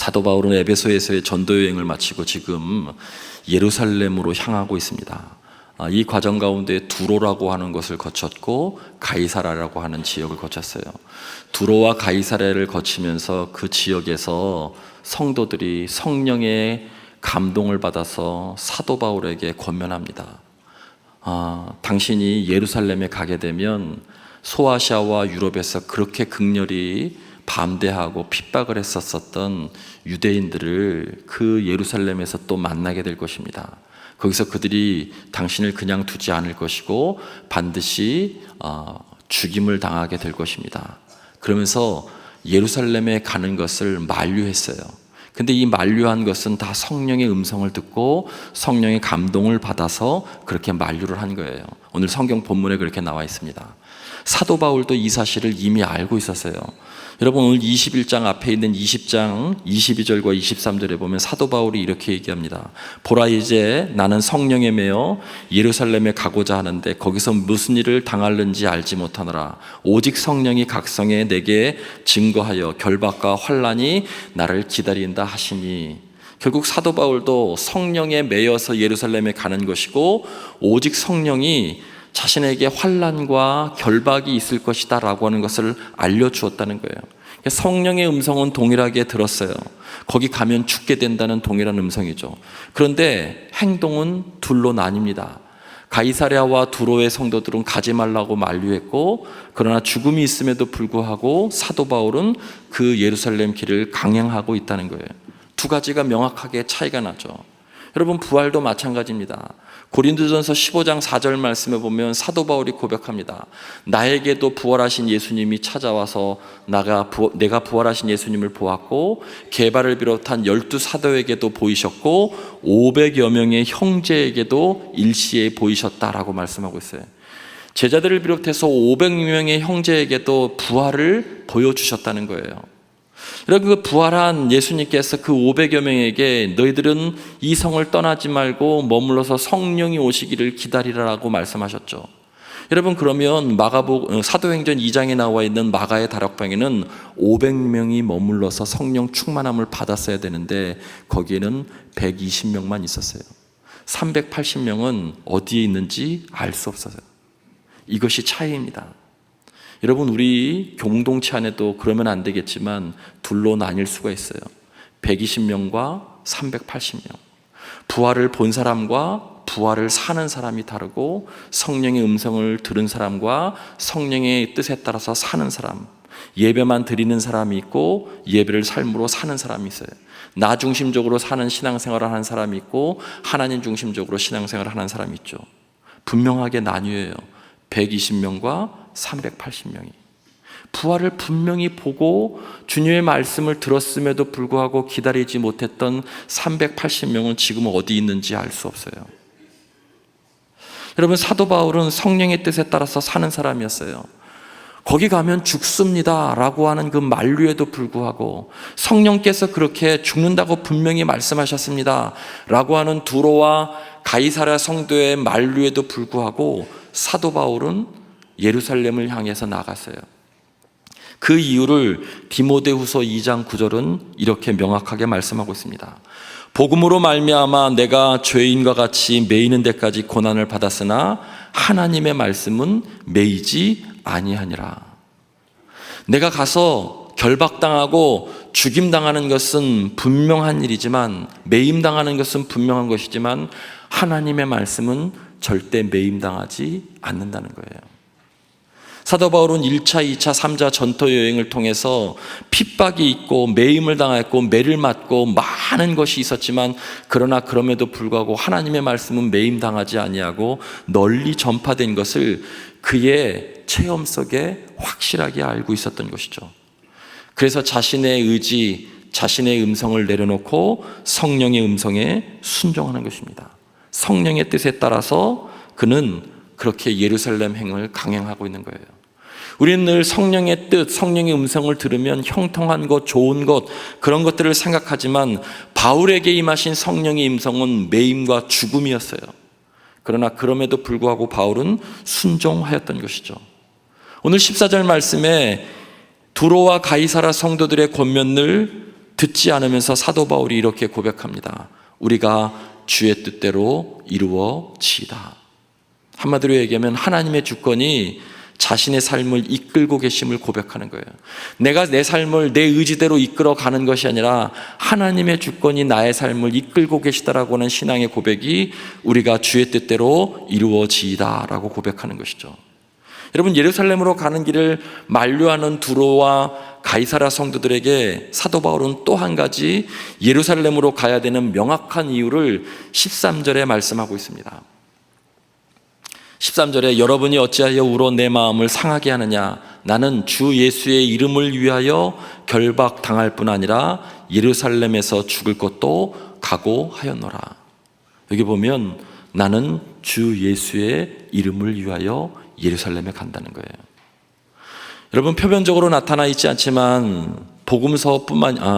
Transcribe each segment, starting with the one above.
사도 바울은 에베소에서의 전도 여행을 마치고 지금 예루살렘으로 향하고 있습니다. 이 과정 가운데 두로라고 하는 것을 거쳤고 가이사라라고 하는 지역을 거쳤어요. 두로와 가이사라를 거치면서 그 지역에서 성도들이 성령의 감동을 받아서 사도 바울에게 권면합니다. 당신이 예루살렘에 가게 되면 소아시아와 유럽에서 그렇게 극렬히 반대하고 핍박을 했었던 유대인들을 그 예루살렘에서 또 만나게 될 것입니다. 거기서 그들이 당신을 그냥 두지 않을 것이고 반드시 죽임을 당하게 될 것입니다. 그러면서 예루살렘에 가는 것을 만류했어요. 근데 이 만류한 것은 다 성령의 음성을 듣고 성령의 감동을 받아서 그렇게 만류를 한 거예요. 오늘 성경 본문에 그렇게 나와 있습니다. 사도 바울도 이 사실을 이미 알고 있었어요. 여러분, 오늘 21장 앞에 있는 20장 22절과 23절에 보면 사도 바울이 이렇게 얘기합니다. 보라, 이제 나는 성령에 매여 예루살렘에 가고자 하는데 거기서 무슨 일을 당할는지 알지 못하노라. 오직 성령이 각성에 내게 증거하여 결박과 환난이 나를 기다린다 하시니. 결국 사도 바울도 성령에 매여서 예루살렘에 가는 것이고 오직 성령이 자신에게 환난과 결박이 있을 것이다 라고 하는 것을 알려주었다는 거예요. 성령의 음성은 동일하게 들었어요. 거기 가면 죽게 된다는 동일한 음성이죠. 그런데 행동은 둘로 나뉩니다. 가이사랴와 두로의 성도들은 가지 말라고 만류했고, 그러나 죽음이 있음에도 불구하고 사도 바울은 그 예루살렘 길을 강행하고 있다는 거예요. 두 가지가 명확하게 차이가 나죠. 여러분, 부활도 마찬가지입니다. 고린도전서 15장 4절 말씀에 보면 사도 바울이 고백합니다. 나에게도 부활하신 예수님이 찾아와서 내가 부활하신 예수님을 보았고 게바를 비롯한 12사도에게도 보이셨고 500여 명의 형제에게도 일시에 보이셨다라고 말씀하고 있어요. 제자들을 비롯해서 500명의 형제에게도 부활을 보여주셨다는 거예요. 여러분, 그 부활한 예수님께서 그 500여 명에게 너희들은 이 성을 떠나지 말고 머물러서 성령이 오시기를 기다리라고 말씀하셨죠. 여러분, 그러면 사도행전 2장에 나와 있는 마가의 다락방에는 500명이 머물러서 성령 충만함을 받았어야 되는데 거기에는 120명만 있었어요. 380명은 어디에 있는지 알 수 없었어요. 이것이 차이입니다. 여러분, 우리 공동체 안에도 그러면 안 되겠지만 둘로 나뉠 수가 있어요. 120명과 380명. 부활을 본 사람과 부활을 사는 사람이 다르고 성령의 음성을 들은 사람과 성령의 뜻에 따라서 사는 사람, 예배만 드리는 사람이 있고 예배를 삶으로 사는 사람이 있어요. 나 중심적으로 사는 신앙생활을 하는 사람이 있고 하나님 중심적으로 신앙생활을 하는 사람이 있죠. 분명하게 나뉘어요. 120명과 380명이 부활을 분명히 보고 주님의 말씀을 들었음에도 불구하고 기다리지 못했던 380명은 지금 어디 있는지 알 수 없어요. 여러분, 사도 바울은 성령의 뜻에 따라서 사는 사람이었어요. 거기 가면 죽습니다 라고 하는 그 만류에도 불구하고 성령께서 그렇게 죽는다고 분명히 말씀하셨습니다 라고 하는 두로와 가이사랴 성도의 만류에도 불구하고 사도 바울은 예루살렘을 향해서 나갔어요. 그 이유를 디모데후서 2장 9절은 이렇게 명확하게 말씀하고 있습니다. 복음으로 말미암아 내가 죄인과 같이 매이는 데까지 고난을 받았으나 하나님의 말씀은 매이지 아니하니라. 내가 가서 결박당하고 죽임당하는 것은 분명한 일이지만, 매임당하는 것은 분명한 것이지만 하나님의 말씀은 절대 매임당하지 않는다는 거예요. 사도 바울은 1차, 2차, 3차 전도 여행을 통해서 핍박이 있고 매임을 당했고 매를 맞고 많은 것이 있었지만, 그러나 그럼에도 불구하고 하나님의 말씀은 매임당하지 아니하고 널리 전파된 것을 그의 체험 속에 확실하게 알고 있었던 것이죠. 그래서 자신의 의지, 자신의 음성을 내려놓고 성령의 음성에 순종하는 것입니다. 성령의 뜻에 따라서 그는 그렇게 예루살렘 행을 강행하고 있는 거예요. 우리는 늘 성령의 뜻, 성령의 음성을 들으면 형통한 것, 좋은 것, 그런 것들을 생각하지만 바울에게 임하신 성령의 음성은 매임과 죽음이었어요. 그러나 그럼에도 불구하고 바울은 순종하였던 것이죠. 오늘 14절 말씀에 두로와 가이사랴 성도들의 권면을 듣지 않으면서 사도 바울이 이렇게 고백합니다. 우리가 주의 뜻대로 이루어지이다. 한마디로 얘기하면 하나님의 주권이 자신의 삶을 이끌고 계심을 고백하는 거예요. 내가 내 삶을 내 의지대로 이끌어가는 것이 아니라 하나님의 주권이 나의 삶을 이끌고 계시다라고 하는 신앙의 고백이 우리가 주의 뜻대로 이루어지이다 라고 고백하는 것이죠. 여러분, 예루살렘으로 가는 길을 만류하는 두로와 가이사랴 성도들에게 사도 바울은 또 한 가지 예루살렘으로 가야 되는 명확한 이유를 13절에 말씀하고 있습니다. 13절에 여러분이 어찌하여 울어 내 마음을 상하게 하느냐, 나는 주 예수의 이름을 위하여 결박당할 뿐 아니라 예루살렘에서 죽을 것도 각오하였노라. 여기 보면 나는 주 예수의 이름을 위하여 예루살렘에 간다는 거예요. 여러분, 표면적으로 나타나 있지 않지만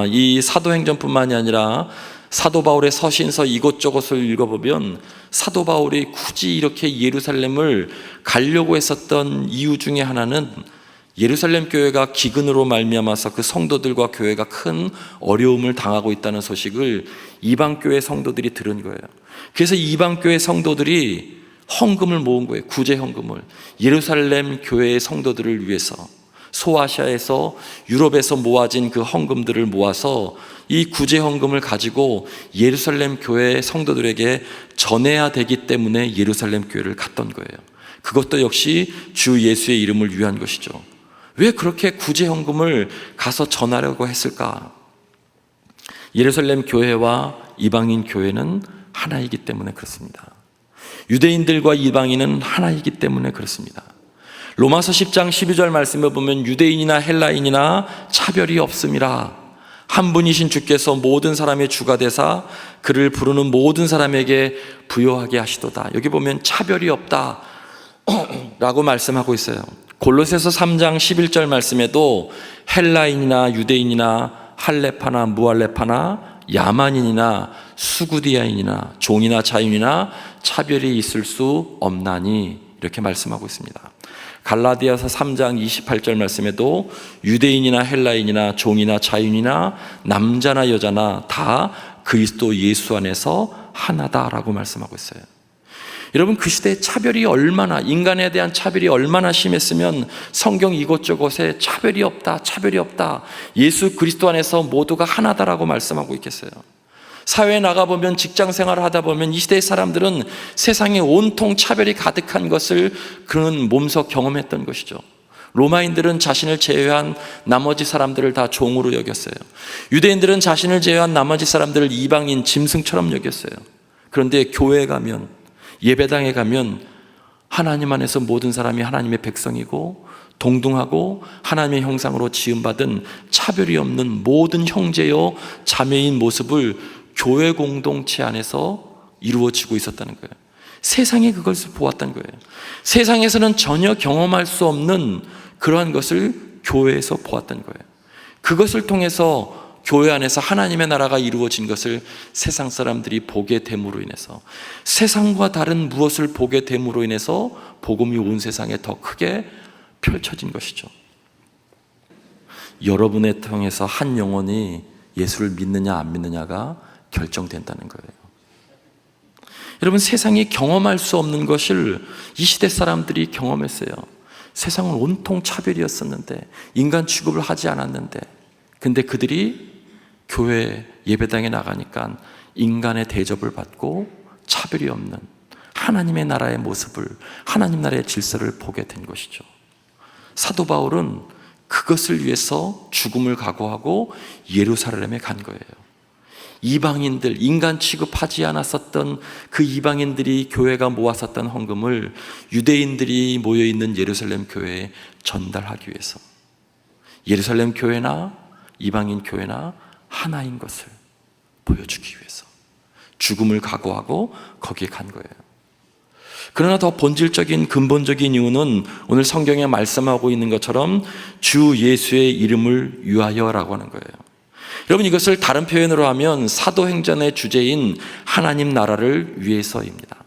이 사도행전뿐만이 아니라 사도 바울의 서신서 이곳저곳을 읽어보면 사도 바울이 굳이 이렇게 예루살렘을 가려고 했었던 이유 중에 하나는 예루살렘 교회가 기근으로 말미암아서 그 성도들과 교회가 큰 어려움을 당하고 있다는 소식을 이방 교회 성도들이 들은 거예요. 그래서 이방 교회 성도들이 헌금을 모은 거예요. 구제 헌금을. 예루살렘 교회의 성도들을 위해서 소아시아에서 유럽에서 모아진 그 헌금들을 모아서 이 구제 헌금을 가지고 예루살렘 교회 성도들에게 전해야 되기 때문에 예루살렘 교회를 갔던 거예요. 그것도 역시 주 예수의 이름을 위한 것이죠. 왜 그렇게 구제 헌금을 가서 전하려고 했을까? 예루살렘 교회와 이방인 교회는 하나이기 때문에 그렇습니다. 유대인들과 이방인은 하나이기 때문에 그렇습니다. 로마서 10장 12절 말씀에 보면 유대인이나 헬라인이나 차별이 없음이라. 한 분이신 주께서 모든 사람의 주가 되사 그를 부르는 모든 사람에게 부요하게 하시도다. 여기 보면 차별이 없다 라고 말씀하고 있어요. 골로새서 3장 11절 말씀에도 헬라인이나 유대인이나 할레파나 무할레파나 야만인이나 수구디아인이나 종이나 자유인이나 차별이 있을 수 없나니 이렇게 말씀하고 있습니다. 갈라디아서 3장 28절 말씀에도 유대인이나 헬라인이나 종이나 자유인이나 남자나 여자나 다 그리스도 예수 안에서 하나다라고 말씀하고 있어요. 여러분, 그 시대에 인간에 대한 차별이 얼마나 심했으면 성경 이곳저곳에 차별이 없다, 예수 그리스도 안에서 모두가 하나다라고 말씀하고 있겠어요. 사회에 나가보면, 직장 생활을 하다 보면 이 시대의 사람들은 세상에 온통 차별이 가득한 것을 그는 몸소 경험했던 것이죠. 로마인들은 자신을 제외한 나머지 사람들을 다 종으로 여겼어요. 유대인들은 자신을 제외한 나머지 사람들을 이방인 짐승처럼 여겼어요. 그런데 교회에 가면, 예배당에 가면 하나님 안에서 모든 사람이 하나님의 백성이고 동등하고 하나님의 형상으로 지음받은 차별이 없는 모든 형제요 자매인 모습을 교회 공동체 안에서 이루어지고 있었다는 거예요. 세상이 그것을 보았다는 거예요. 세상에서는 전혀 경험할 수 없는 그러한 것을 교회에서 보았다는 거예요. 그것을 통해서 교회 안에서 하나님의 나라가 이루어진 것을 세상 사람들이 보게 됨으로 인해서, 세상과 다른 무엇을 보게 됨으로 인해서 복음이 온 세상에 더 크게 펼쳐진 것이죠. 여러분을 통해서 한 영혼이 예수를 믿느냐 안 믿느냐가 결정된다는 거예요. 여러분, 세상이 경험할 수 없는 것을 이 시대 사람들이 경험했어요. 세상은 온통 차별이었었는데, 인간 취급을 하지 않았는데, 근데 그들이 교회 예배당에 나가니까 인간의 대접을 받고 차별이 없는 하나님의 나라의 모습을, 하나님 나라의 질서를 보게 된 것이죠. 사도 바울은 그것을 위해서 죽음을 각오하고 예루살렘에 간 거예요. 이방인들, 인간 취급하지 않았었던 그 이방인들이 교회가 모았었던 헌금을 유대인들이 모여있는 예루살렘 교회에 전달하기 위해서, 예루살렘 교회나 이방인 교회나 하나인 것을 보여주기 위해서 죽음을 각오하고 거기에 간 거예요. 그러나 더 본질적인 근본적인 이유는 오늘 성경에 말씀하고 있는 것처럼 주 예수의 이름을 위하여라고 하는 거예요. 여러분, 이것을 다른 표현으로 하면 사도행전의 주제인 하나님 나라를 위해서입니다.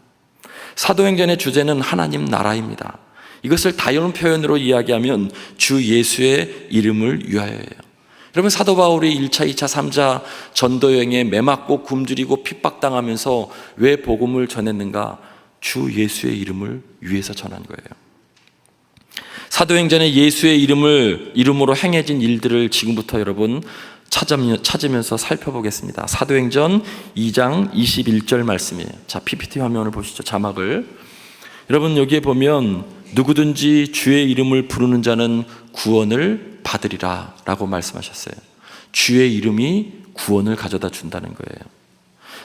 사도행전의 주제는 하나님 나라입니다. 이것을 다른 표현으로 이야기하면 주 예수의 이름을 위하여예요. 여러분, 사도 바울이 1차, 2차, 3차 전도 여행에 매 맞고 굶주리고 핍박당하면서 왜 복음을 전했는가? 주 예수의 이름을 위해서 전한 거예요. 사도행전에 예수의 이름으로 행해진 일들을 지금부터 여러분 찾으면서 살펴보겠습니다. 사도행전 2장 21절 말씀이에요. 자, PPT 화면을 보시죠. 자막을. 여러분, 여기에 보면 누구든지 주의 이름을 부르는 자는 구원을 받으리라 라고 말씀하셨어요. 주의 이름이 구원을 가져다 준다는 거예요.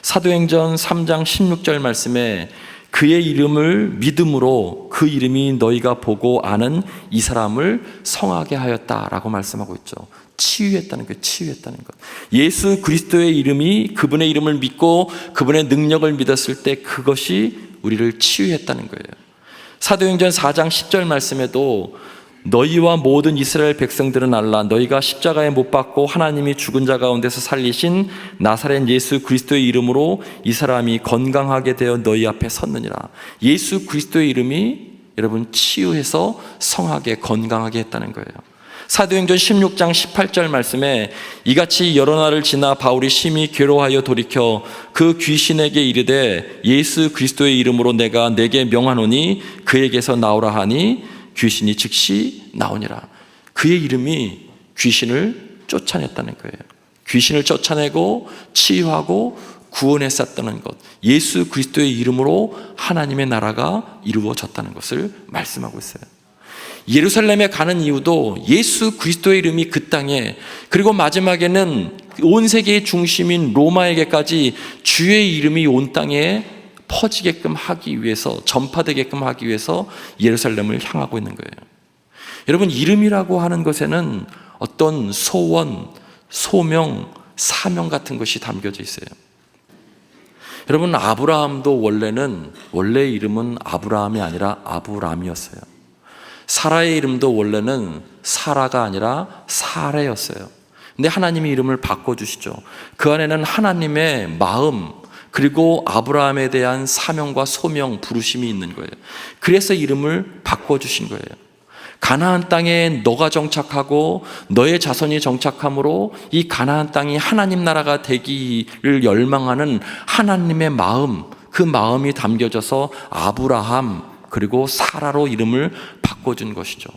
사도행전 3장 16절 말씀에 그의 이름을 믿음으로 그 이름이 너희가 보고 아는 이 사람을 성하게 하였다라고 말씀하고 있죠. 치유했다는 거예요. 치유했다는 것. 예수 그리스도의 이름이, 그분의 이름을 믿고 그분의 능력을 믿었을 때 그것이 우리를 치유했다는 거예요. 사도행전 4장 10절 말씀에도 너희와 모든 이스라엘 백성들은 알라. 너희가 십자가에 못 박고 하나님이 죽은 자 가운데서 살리신 나사렛 예수 그리스도의 이름으로 이 사람이 건강하게 되어 너희 앞에 섰느니라. 예수 그리스도의 이름이 여러분 치유해서 성하게 건강하게 했다는 거예요. 사도행전 16장 18절 말씀에 이같이 여러 날을 지나 바울이 심히 괴로워하여 돌이켜 그 귀신에게 이르되 예수 그리스도의 이름으로 내가 내게 명하노니 그에게서 나오라 하니 귀신이 즉시 나오니라. 그의 이름이 귀신을 쫓아냈다는 거예요. 귀신을 쫓아내고 치유하고 구원했었다는 것, 예수 그리스도의 이름으로 하나님의 나라가 이루어졌다는 것을 말씀하고 있어요. 예루살렘에 가는 이유도 예수 그리스도의 이름이 그 땅에, 그리고 마지막에는 온 세계의 중심인 로마에게까지 주의 이름이 온 땅에 퍼지게끔 하기 위해서, 전파되게끔 하기 위해서 예루살렘을 향하고 있는 거예요. 여러분, 이름이라고 하는 것에는 어떤 소원, 소명, 사명 같은 것이 담겨져 있어요. 여러분, 아브라함도 원래 이름은 아브라함이 아니라 아브람이었어요. 사라의 이름도 원래는 사라가 아니라 사레였어요. 근데 하나님이 이름을 바꿔주시죠. 그 안에는 하나님의 마음, 그리고 아브라함에 대한 사명과 소명, 부르심이 있는 거예요. 그래서 이름을 바꿔주신 거예요. 가나안 땅에 너가 정착하고 너의 자손이 정착함으로 이 가나안 땅이 하나님 나라가 되기를 열망하는 하나님의 마음, 그 마음이 담겨져서 아브라함 그리고 사라로 이름을 바꿔준 것이죠.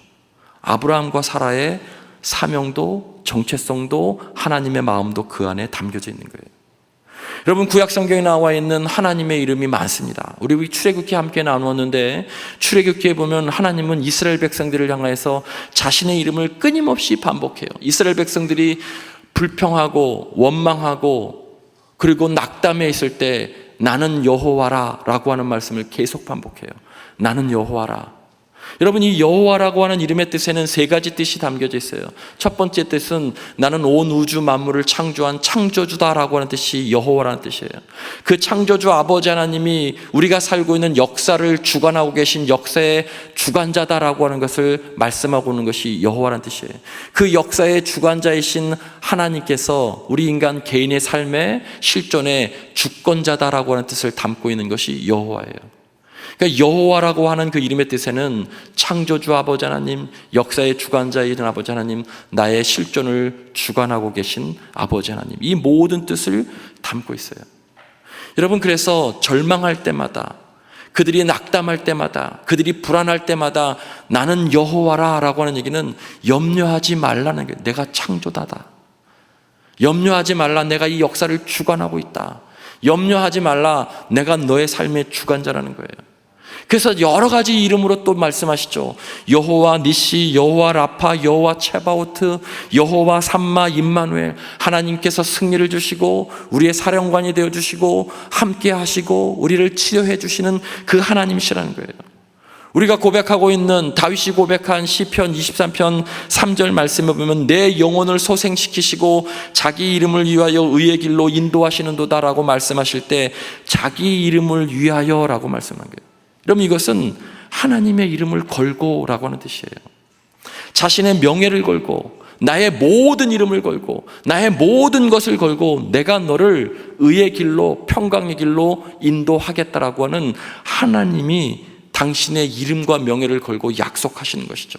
아브라함과 사라의 사명도 정체성도 하나님의 마음도 그 안에 담겨져 있는 거예요. 여러분, 구약 성경에 나와 있는 하나님의 이름이 많습니다. 우리 출애굽기 함께 나누었는데, 출애굽기에 보면 하나님은 이스라엘 백성들을 향해서 자신의 이름을 끊임없이 반복해요. 이스라엘 백성들이 불평하고 원망하고 그리고 낙담해 있을 때 나는 여호와라 라고 하는 말씀을 계속 반복해요. 나는 여호와라. 여러분, 이 여호와라고 하는 이름의 뜻에는 세 가지 뜻이 담겨져 있어요. 첫 번째 뜻은 나는 온 우주 만물을 창조한 창조주다라고 하는 뜻이 여호와라는 뜻이에요. 그 창조주 아버지 하나님이 우리가 살고 있는 역사를 주관하고 계신 역사의 주관자다라고 하는 것을 말씀하고 있는 것이 여호와라는 뜻이에요. 그 역사의 주관자이신 하나님께서 우리 인간 개인의 삶의 실존의 주권자다라고 하는 뜻을 담고 있는 것이 여호와예요. 그러니까 여호와라고 하는 그 이름의 뜻에는 창조주 아버지 하나님, 역사의 주관자이신 아버지 하나님, 나의 실존을 주관하고 계신 아버지 하나님, 이 모든 뜻을 담고 있어요. 여러분, 그래서 절망할 때마다, 그들이 낙담할 때마다, 그들이 불안할 때마다 나는 여호와라 라고 하는 얘기는 염려하지 말라는 거예요. 내가 창조자다. 염려하지 말라. 내가 이 역사를 주관하고 있다. 염려하지 말라. 내가 너의 삶의 주관자라는 거예요. 그래서 여러 가지 이름으로 또 말씀하시죠. 여호와 니시, 여호와 라파, 여호와 체바오트, 여호와 삼마 임마누엘. 하나님께서 승리를 주시고 우리의 사령관이 되어주시고 함께 하시고 우리를 치료해 주시는 그 하나님이시라는 거예요. 우리가 고백하고 있는 다윗이 고백한 시편 23편 3절 말씀에 보면 내 영혼을 소생시키시고 자기 이름을 위하여 의의 길로 인도하시는도다라고 말씀하실 때 자기 이름을 위하여라고 말씀한 거예요. 그럼 이것은 하나님의 이름을 걸고 라고 하는 뜻이에요. 자신의 명예를 걸고 나의 모든 이름을 걸고 나의 모든 것을 걸고 내가 너를 의의 길로 평강의 길로 인도하겠다라고 하는 하나님이 당신의 이름과 명예를 걸고 약속하시는 것이죠.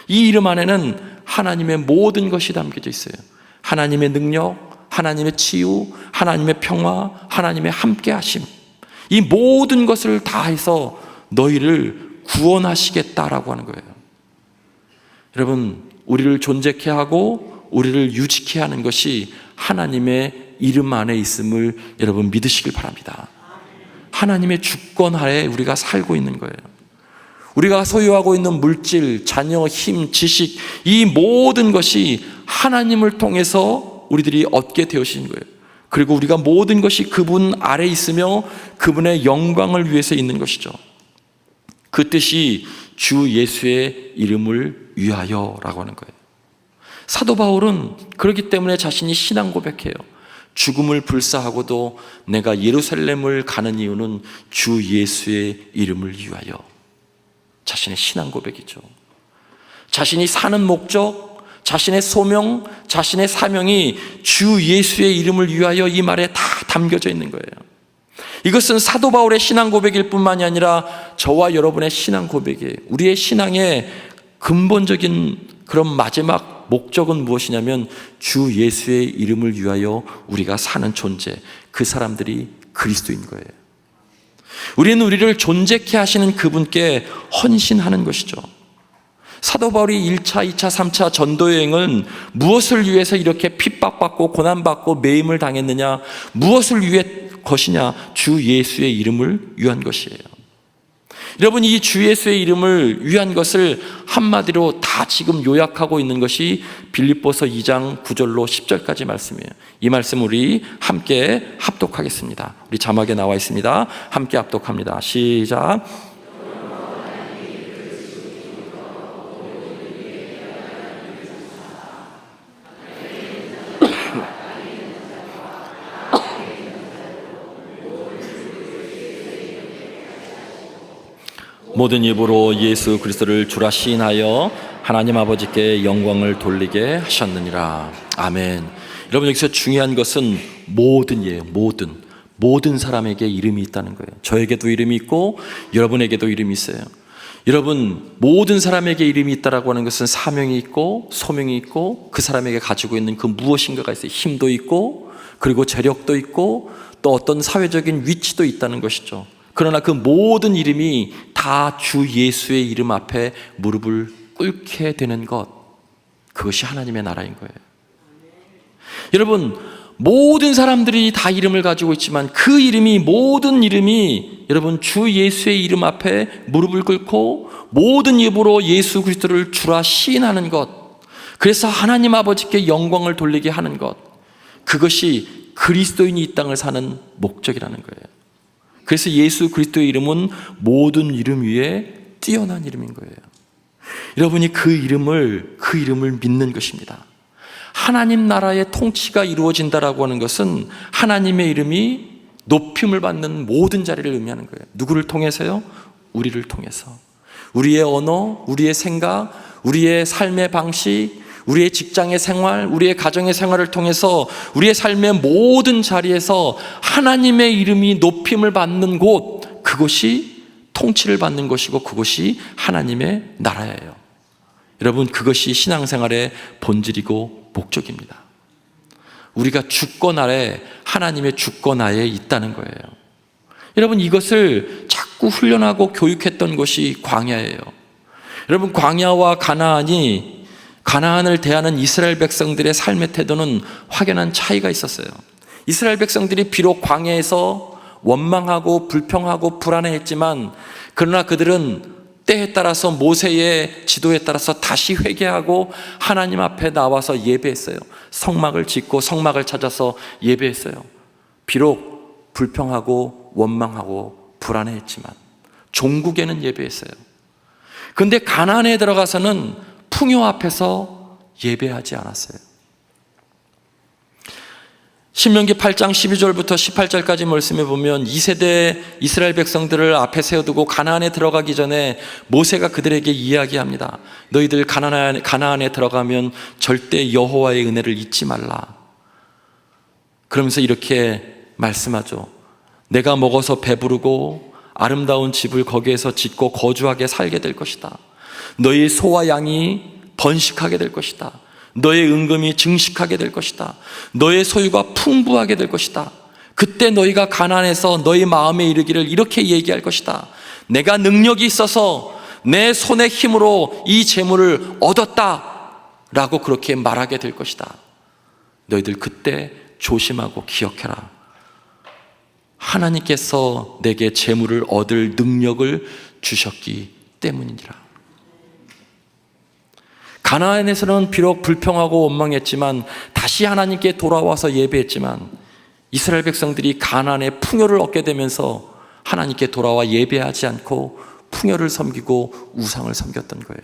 이 이름 안에는 하나님의 모든 것이 담겨져 있어요. 하나님의 능력, 하나님의 치유, 하나님의 평화, 하나님의 함께하심, 이 모든 것을 다해서 너희를 구원하시겠다라고 하는 거예요. 여러분, 우리를 존재케 하고 우리를 유지케 하는 것이 하나님의 이름 안에 있음을 여러분 믿으시길 바랍니다. 하나님의 주권 하에 우리가 살고 있는 거예요. 우리가 소유하고 있는 물질, 자녀, 힘, 지식, 이 모든 것이 하나님을 통해서 우리들이 얻게 되어진 거예요. 그리고 우리가 모든 것이 그분 아래 있으며 그분의 영광을 위해서 있는 것이죠. 그 뜻이 주 예수의 이름을 위하여라고 하는 거예요. 사도 바울은 그렇기 때문에 자신이 신앙 고백해요. 죽음을 불사하고도 내가 예루살렘을 가는 이유는 주 예수의 이름을 위하여. 자신의 신앙 고백이죠. 자신이 사는 목적, 자신의 소명, 자신의 사명이 주 예수의 이름을 위하여 이 말에 다 담겨져 있는 거예요. 이것은 사도 바울의 신앙 고백일 뿐만이 아니라 저와 여러분의 신앙 고백이에요. 우리의 신앙의 근본적인 그런 마지막 목적은 무엇이냐면 주 예수의 이름을 위하여 우리가 사는 존재, 그 사람들이 그리스도인 거예요. 우리는 우리를 존재케 하시는 그분께 헌신하는 것이죠. 사도 바울이 1차, 2차, 3차 전도여행은 무엇을 위해서 이렇게 핍박받고 고난받고 매임을 당했느냐? 무엇을 위해 것이냐? 주 예수의 이름을 위한 것이에요. 여러분, 이 주 예수의 이름을 위한 것을 한마디로 다 지금 요약하고 있는 것이 빌립보서 2장 9절로 10절까지 말씀이에요. 이 말씀 우리 함께 합독하겠습니다. 우리 자막에 나와 있습니다. 함께 합독합니다. 시작. 모든 입으로 예수 그리스도를 주라 시인하여 하나님 아버지께 영광을 돌리게 하셨느니라. 아멘. 여러분, 여기서 중요한 것은 모든이에요. 모든 사람에게 이름이 있다는 거예요. 저에게도 이름이 있고 여러분에게도 이름이 있어요. 여러분, 모든 사람에게 이름이 있다라고 하는 것은 사명이 있고 소명이 있고 그 사람에게 가지고 있는 그 무엇인가가 있어요. 힘도 있고 그리고 재력도 있고 또 어떤 사회적인 위치도 있다는 것이죠. 그러나 그 모든 이름이 다 주 예수의 이름 앞에 무릎을 꿇게 되는 것, 그것이 하나님의 나라인 거예요. 여러분, 모든 사람들이 다 이름을 가지고 있지만 그 이름이, 모든 이름이 여러분 주 예수의 이름 앞에 무릎을 꿇고 모든 입으로 예수 그리스도를 주라 시인하는 것, 그래서 하나님 아버지께 영광을 돌리게 하는 것, 그것이 그리스도인이 이 땅을 사는 목적이라는 거예요. 그래서 예수 그리스도의 이름은 모든 이름 위에 뛰어난 이름인 거예요. 여러분이 그 이름을 믿는 것입니다. 하나님 나라의 통치가 이루어진다라고 하는 것은 하나님의 이름이 높임을 받는 모든 자리를 의미하는 거예요. 누구를 통해서요? 우리를 통해서. 우리의 언어, 우리의 생각, 우리의 삶의 방식, 우리의 직장의 생활, 우리의 가정의 생활을 통해서 우리의 삶의 모든 자리에서 하나님의 이름이 높임을 받는 곳, 그것이 통치를 받는 것이고 그것이 하나님의 나라예요. 여러분, 그것이 신앙생활의 본질이고 목적입니다. 우리가 주권 아래, 하나님의 주권 하에 있다는 거예요. 여러분, 이것을 자꾸 훈련하고 교육했던 것이 광야예요. 여러분, 광야와 가나안을 대하는 이스라엘 백성들의 삶의 태도는 확연한 차이가 있었어요. 이스라엘 백성들이 비록 광야에서 원망하고 불평하고 불안해했지만 그러나 그들은 때에 따라서 모세의 지도에 따라서 다시 회개하고 하나님 앞에 나와서 예배했어요. 성막을 짓고 성막을 찾아서 예배했어요. 비록 불평하고 원망하고 불안해했지만 종국에는 예배했어요. 그런데 가나안에 들어가서는 풍요 앞에서 예배하지 않았어요. 신명기 8장 12절부터 18절까지 말씀해 보면 2세대 이스라엘 백성들을 앞에 세워두고 가나안에 들어가기 전에 모세가 그들에게 이야기합니다. 너희들 가나안에 들어가면 절대 여호와의 은혜를 잊지 말라. 그러면서 이렇게 말씀하죠. 내가 먹어서 배부르고 아름다운 집을 거기에서 짓고 거주하게 살게 될 것이다. 너희 소와 양이 번식하게 될 것이다. 너의 은금이 증식하게 될 것이다. 너의 소유가 풍부하게 될 것이다. 그때 너희가 가난해서 너희 마음에 이르기를 이렇게 얘기할 것이다. 내가 능력이 있어서 내 손의 힘으로 이 재물을 얻었다 라고 그렇게 말하게 될 것이다. 너희들 그때 조심하고 기억해라. 하나님께서 내게 재물을 얻을 능력을 주셨기 때문이니라. 가나안에서는 비록 불평하고 원망했지만 다시 하나님께 돌아와서 예배했지만 이스라엘 백성들이 가나안의 풍요를 얻게 되면서 하나님께 돌아와 예배하지 않고 풍요를 섬기고 우상을 섬겼던 거예요.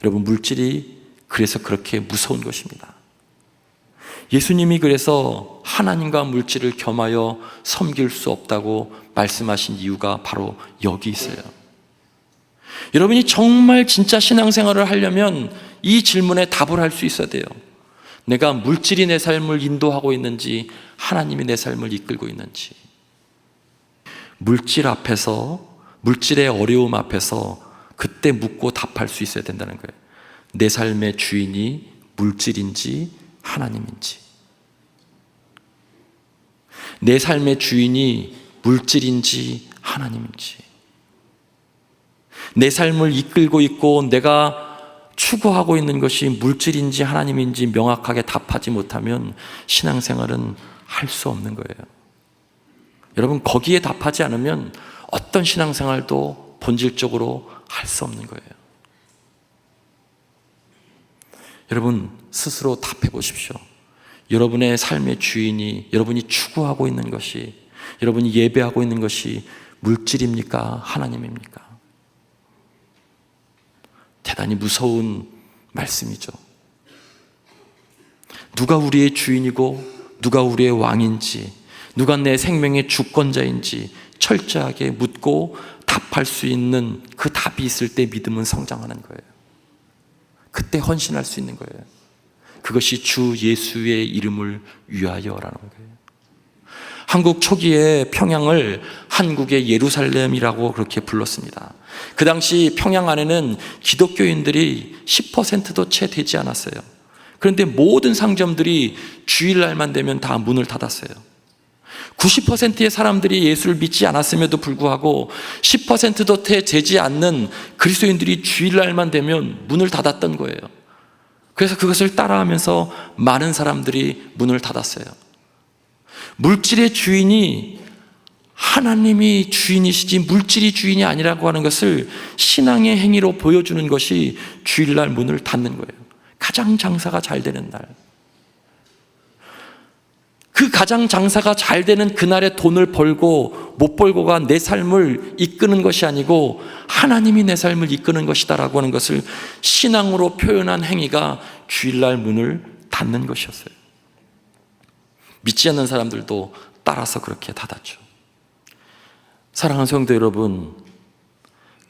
여러분, 물질이 그래서 그렇게 무서운 것입니다. 예수님이 그래서 하나님과 물질을 겸하여 섬길 수 없다고 말씀하신 이유가 바로 여기 있어요. 여러분이 정말 진짜 신앙생활을 하려면 이 질문에 답을 할 수 있어야 돼요. 내가 물질이 내 삶을 인도하고 있는지 하나님이 내 삶을 이끌고 있는지. 물질 앞에서, 물질의 어려움 앞에서 그때 묻고 답할 수 있어야 된다는 거예요. 내 삶의 주인이 물질인지 하나님인지. 내 삶의 주인이 물질인지 하나님인지. 내 삶을 이끌고 있고 내가 추구하고 있는 것이 물질인지 하나님인지 명확하게 답하지 못하면 신앙생활은 할 수 없는 거예요. 여러분, 거기에 답하지 않으면 어떤 신앙생활도 본질적으로 할 수 없는 거예요. 여러분, 스스로 답해 보십시오. 여러분의 삶의 주인이, 여러분이 추구하고 있는 것이, 여러분이 예배하고 있는 것이 물질입니까? 하나님입니까? 대단히 무서운 말씀이죠. 누가 우리의 주인이고 누가 우리의 왕인지, 누가 내 생명의 주권자인지 철저하게 묻고 답할 수 있는 그 답이 있을 때 믿음은 성장하는 거예요. 그때 헌신할 수 있는 거예요. 그것이 주 예수의 이름을 위하여라는 거예요. 한국 초기에 평양을 한국의 예루살렘이라고 그렇게 불렀습니다. 그 당시 평양 안에는 기독교인들이 10%도 채 되지 않았어요. 그런데 모든 상점들이 주일날만 되면 다 문을 닫았어요. 90%의 사람들이 예수를 믿지 않았음에도 불구하고 10%도 채 되지 않는 그리스도인들이 주일날만 되면 문을 닫았던 거예요. 그래서 그것을 따라하면서 많은 사람들이 문을 닫았어요. 물질의 주인이 하나님이 주인이시지 물질이 주인이 아니라고 하는 것을 신앙의 행위로 보여주는 것이 주일날 문을 닫는 거예요. 가장 장사가 잘 되는 날, 그 가장 장사가 잘 되는 그날에 돈을 벌고 못 벌고가 내 삶을 이끄는 것이 아니고 하나님이 내 삶을 이끄는 것이다라고 하는 것을 신앙으로 표현한 행위가 주일날 문을 닫는 것이었어요. 믿지 않는 사람들도 따라서 그렇게 닫았죠. 사랑하는 성도 여러분,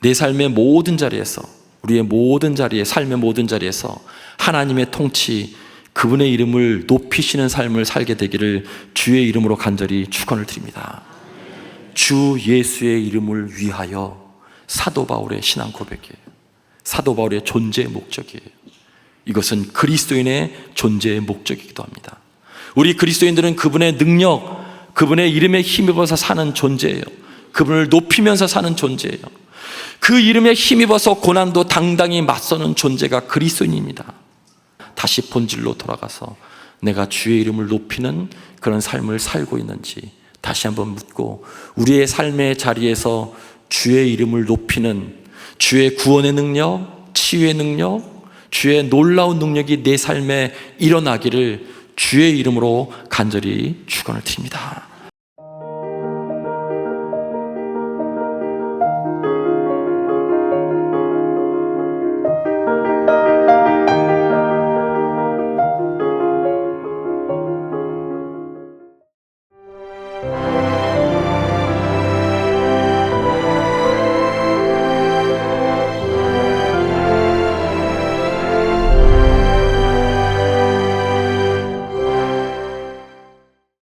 내 삶의 모든 자리에서, 우리의 모든 자리에, 삶의 모든 자리에서 하나님의 통치, 그분의 이름을 높이시는 삶을 살게 되기를 주의 이름으로 간절히 축원을 드립니다. 주 예수의 이름을 위하여. 사도 바울의 신앙 고백이에요. 사도 바울의 존재의 목적이에요. 이것은 그리스도인의 존재의 목적이기도 합니다. 우리 그리스도인들은 그분의 능력, 그분의 이름에 힘입어서 사는 존재예요. 그분을 높이면서 사는 존재예요. 그 이름에 힘입어서 고난도 당당히 맞서는 존재가 그리스도인입니다. 다시 본질로 돌아가서 내가 주의 이름을 높이는 그런 삶을 살고 있는지 다시 한번 묻고, 우리의 삶의 자리에서 주의 이름을 높이는, 주의 구원의 능력, 치유의 능력, 주의 놀라운 능력이 내 삶에 일어나기를 주의 이름으로 간절히 축원을 드립니다.